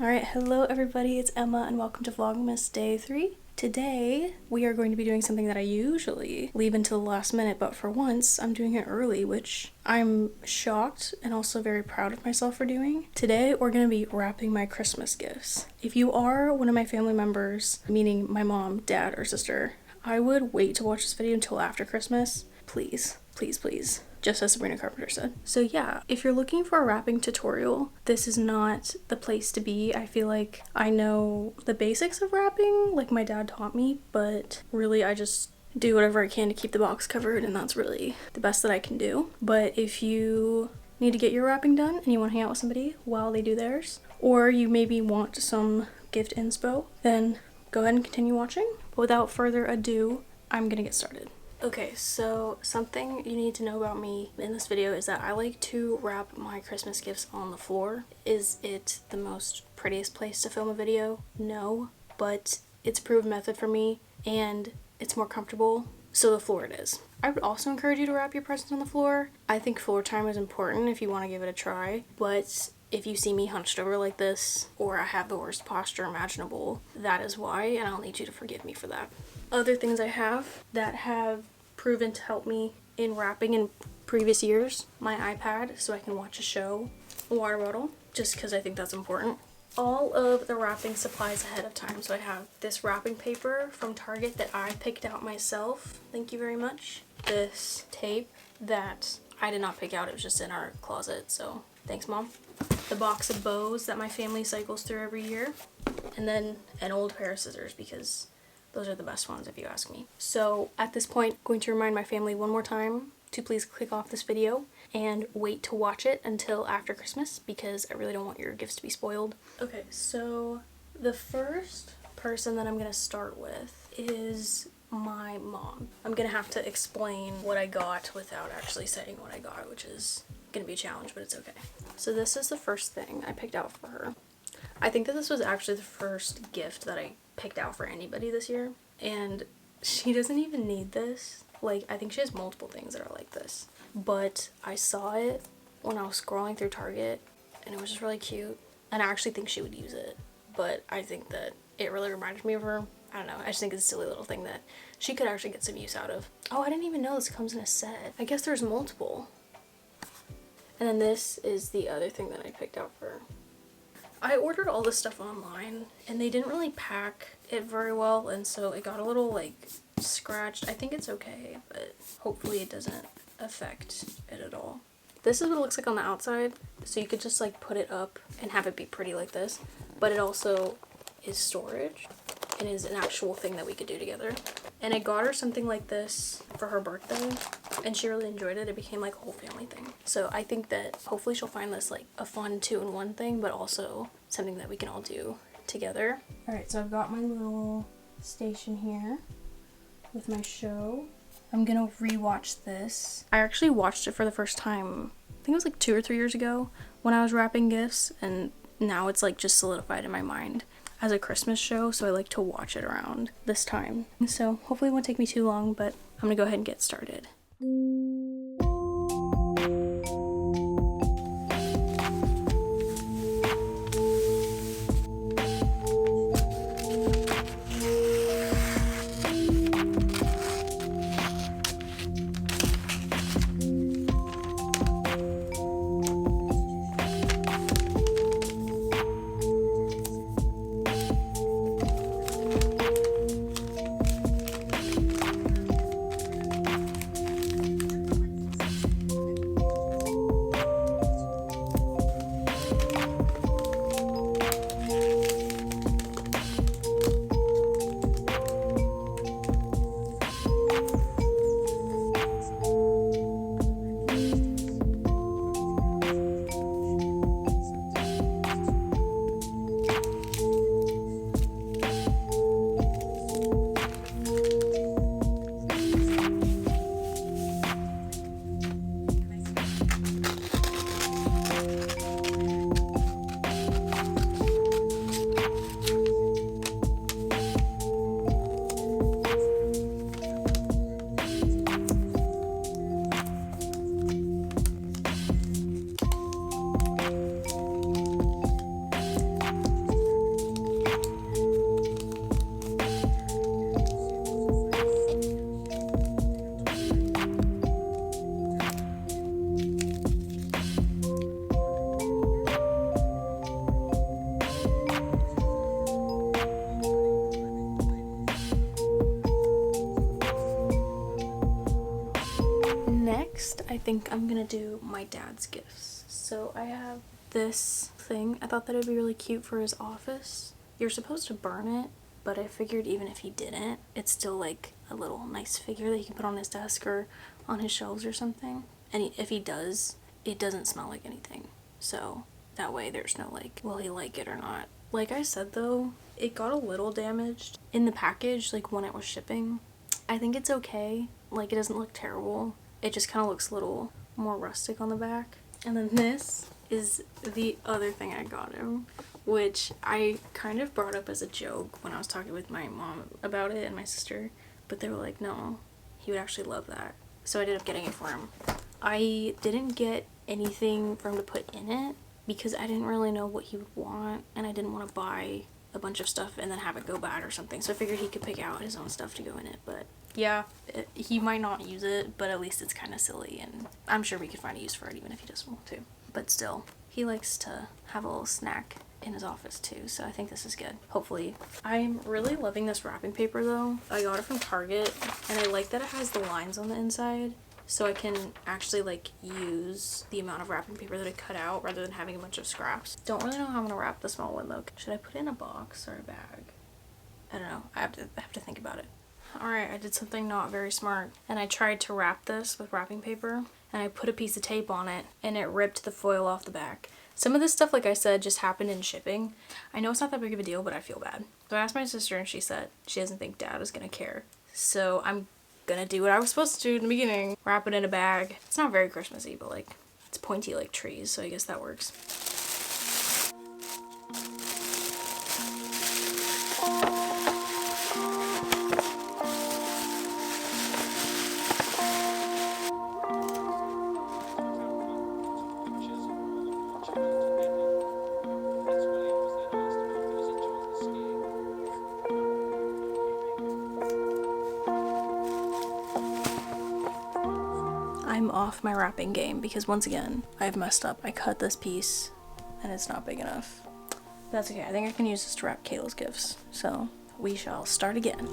Alright, hello everybody, it's Emma and welcome to Vlogmas Day 3. Today, we are going to be doing something that I usually leave until the last minute, but for once, I'm doing it early, which I'm shocked and also very proud of myself for doing. Today, we're going to be wrapping my Christmas gifts. If you are one of my family members, meaning my mom, dad, or sister, I would wait to watch this video until after Christmas. Please, please, please. Just as Sabrina Carpenter said. So yeah, if you're looking for a wrapping tutorial, this is not the place to be. I feel like I know the basics of wrapping, like my dad taught me, but really I just do whatever I can to keep the box covered, and that's really the best that I can do. But if you need to get your wrapping done and you want to hang out with somebody while they do theirs, or you maybe want some gift inspo, then go ahead and continue watching. But without further ado, I'm gonna get started. Okay, so something you need to know about me in this video is that I like to wrap my Christmas gifts on the floor. Is it the most prettiest place to film a video? No, but it's a proven method for me and it's more comfortable, so the floor it is. I would also encourage you to wrap your presents on the floor. I think floor time is important if you want to give it a try, but if you see me hunched over like this or I have the worst posture imaginable, that is why, and I'll need you to forgive me for that. Other things I have that have proven to help me in wrapping in previous years: my iPad so I can watch a show, a water bottle, just because I think that's important. All of the wrapping supplies ahead of time. So I have this wrapping paper from Target that I picked out myself. Thank you very much. This tape that I did not pick out, it was just in our closet, so thanks, Mom. The box of bows that my family cycles through every year, and then an old pair of scissors because those are the best ones if you ask me. So at this point, I'm going to remind my family one more time to please click off this video and wait to watch it until after Christmas because I really don't want your gifts to be spoiled. Okay, so the first person that I'm gonna start with is my mom. I'm gonna have to explain what I got without actually saying what I got, which is gonna be a challenge, but it's okay. So this is the first thing I picked out for her. I think that this was actually the first gift that I picked out for anybody this year, and she doesn't even need this. Like, I think she has multiple things that are like this, but I saw it when I was scrolling through Target and it was just really cute, and I actually think she would use it, but I think that it really reminded me of her. I don't know, I just think it's a silly little thing that she could actually get some use out of. Oh, I didn't even know this comes in a set. I guess there's multiple. And then this is the other thing that I picked out for her. I ordered all this stuff online and they didn't really pack it very well, and so it got a little like scratched. I think it's okay, but hopefully it doesn't affect it at all. This is what it looks like on the outside, so you could just like put it up and have it be pretty like this, but it also is storage and is an actual thing that we could do together. And I got her something like this for her birthday and she really enjoyed it. It became like a whole family thing. So I think that hopefully she'll find this like a fun 2-in-1 thing, but also something that we can all do together. Alright, so I've got my little station here with my show. I'm gonna rewatch this. I actually watched it for the first time, I think it was like 2 or 3 years ago when I was wrapping gifts, and now it's like just solidified in my mind as a Christmas show, so I like to watch it around this time. So hopefully it won't take me too long, but I'm gonna go ahead and get started. I think I'm gonna do my dad's gifts. So I have this thing. I thought that it'd be really cute for his office. You're supposed to burn it, but I figured even if he didn't, it's still like a little nice figure that he can put on his desk or on his shelves or something. And if he does, it doesn't smell like anything. So that way there's no like, will he like it or not? Like I said though, it got a little damaged in the package, like when it was shipping. I think it's okay. Like it doesn't look terrible. It just kind of looks a little more rustic on the back. And then this is the other thing I got him, which I kind of brought up as a joke when I was talking with my mom about it and my sister, but they were like, no, he would actually love that. So I ended up getting it for him. I didn't get anything for him to put in it because I didn't really know what he would want, and I didn't want to buy a bunch of stuff and then have it go bad or something. So I figured he could pick out his own stuff to go in it, but yeah, he might not use it, but at least it's kind of silly, and I'm sure we could find a use for it even if he doesn't want to. But still, he likes to have a little snack in his office too, so I think this is good. Hopefully. I'm really loving this wrapping paper though. I got it from Target, and I like that it has the lines on the inside, so I can actually like use the amount of wrapping paper that I cut out rather than having a bunch of scraps. Don't really know how I'm gonna wrap the small one though. Should I put it in a box or a bag? I don't know. I have to think about it. Alright, I did something not very smart, and I tried to wrap this with wrapping paper, and I put a piece of tape on it, and it ripped the foil off the back. Some of this stuff, like I said, just happened in shipping. I know it's not that big of a deal, but I feel bad. So I asked my sister, and she said she doesn't think Dad is gonna care. So I'm gonna do what I was supposed to do in the beginning. Wrap it in a bag. It's not very Christmassy, but like, it's pointy like trees, so I guess that works. I'm off my wrapping game because once again, I've messed up. I cut this piece and it's not big enough. That's okay. I think I can use this to wrap Kayla's gifts. So we shall start again.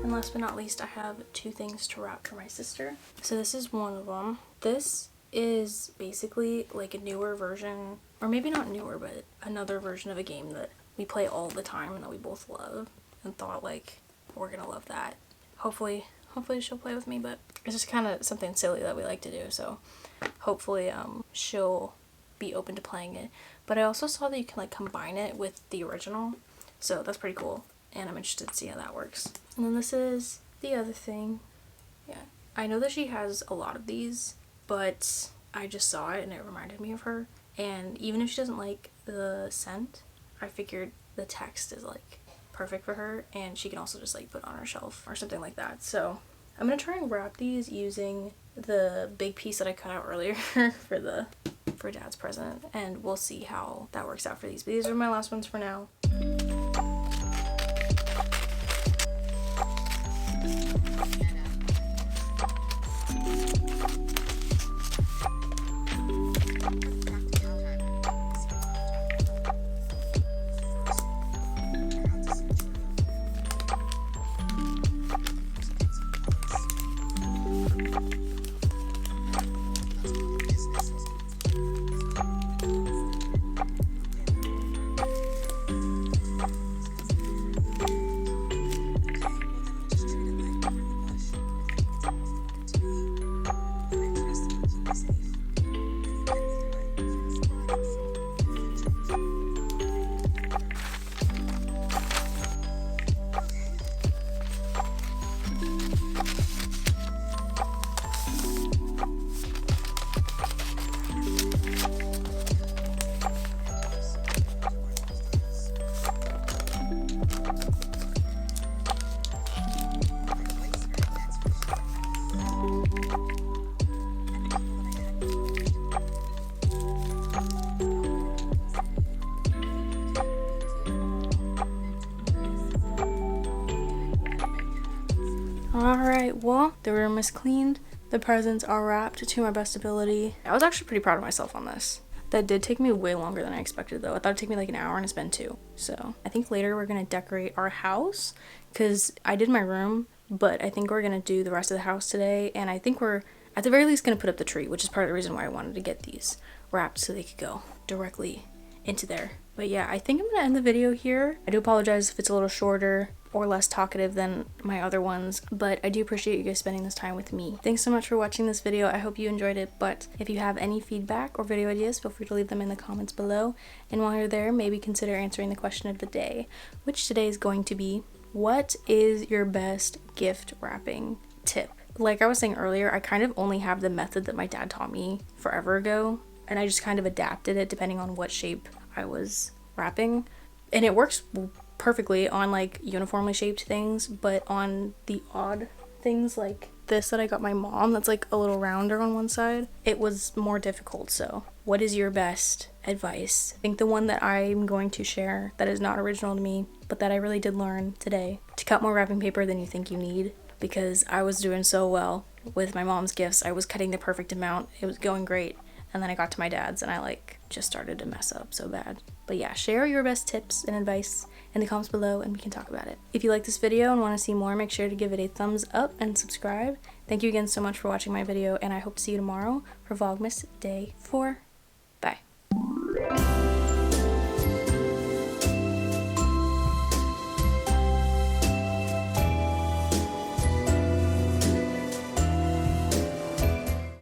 Last but not least, I have two things to wrap for my sister. So this is one of them. This is basically like a newer version, or maybe not newer, but another version of a game that we play all the time and that we both love, and thought like we're gonna love that. Hopefully she'll play with me, but it's just kind of something silly that we like to do, so hopefully she'll be open to playing it. But I also saw that you can like combine it with the original, so that's pretty cool, and I'm interested to see how that works. And then this is the other thing. Yeah, I know that she has a lot of these, but I just saw it and it reminded me of her. And even if she doesn't like the scent, I figured the text is like perfect for her, and she can also just like put on her shelf or something like that. So I'm gonna try and wrap these using the big piece that I cut out earlier for Dad's present, and we'll see how that works out for these. But these are my last ones for now. Alright, well, the room is cleaned. The presents are wrapped to my best ability. I was actually pretty proud of myself on this. That did take me way longer than I expected though. I thought it'd take me like an hour and it's been 2. So I think later we're gonna decorate our house because I did my room, but I think we're gonna do the rest of the house today. And I think we're at the very least gonna put up the tree, which is part of the reason why I wanted to get these wrapped so they could go directly into there. But yeah, I think I'm gonna end the video here. I do apologize if it's a little shorter or less talkative than my other ones, but I do appreciate you guys spending this time with me. Thanks so much for watching this video. I hope you enjoyed it, but if you have any feedback or video ideas, feel free to leave them in the comments below. And while you're there, maybe consider answering the question of the day, which today is going to be, what is your best gift wrapping tip? Like I was saying earlier, I kind of only have the method that my dad taught me forever ago, and I just kind of adapted it depending on what shape I was wrapping. And it works perfectly on like uniformly shaped things, but on the odd things like this that I got my mom that's like a little rounder on one side, it was more difficult. So what is your best advice? I think the one that I'm going to share that is not original to me, but that I really did learn today, to cut more wrapping paper than you think you need, because I was doing so well with my mom's gifts. I was cutting the perfect amount. It was going great. And then I got to my dad's and I like just started to mess up so bad. But yeah, share your best tips and advice in the comments below and we can talk about it. If you like this video and want to see more, make sure to give it a thumbs up and subscribe. Thank you again so much for watching my video, and I hope to see you tomorrow for Vlogmas Day 4.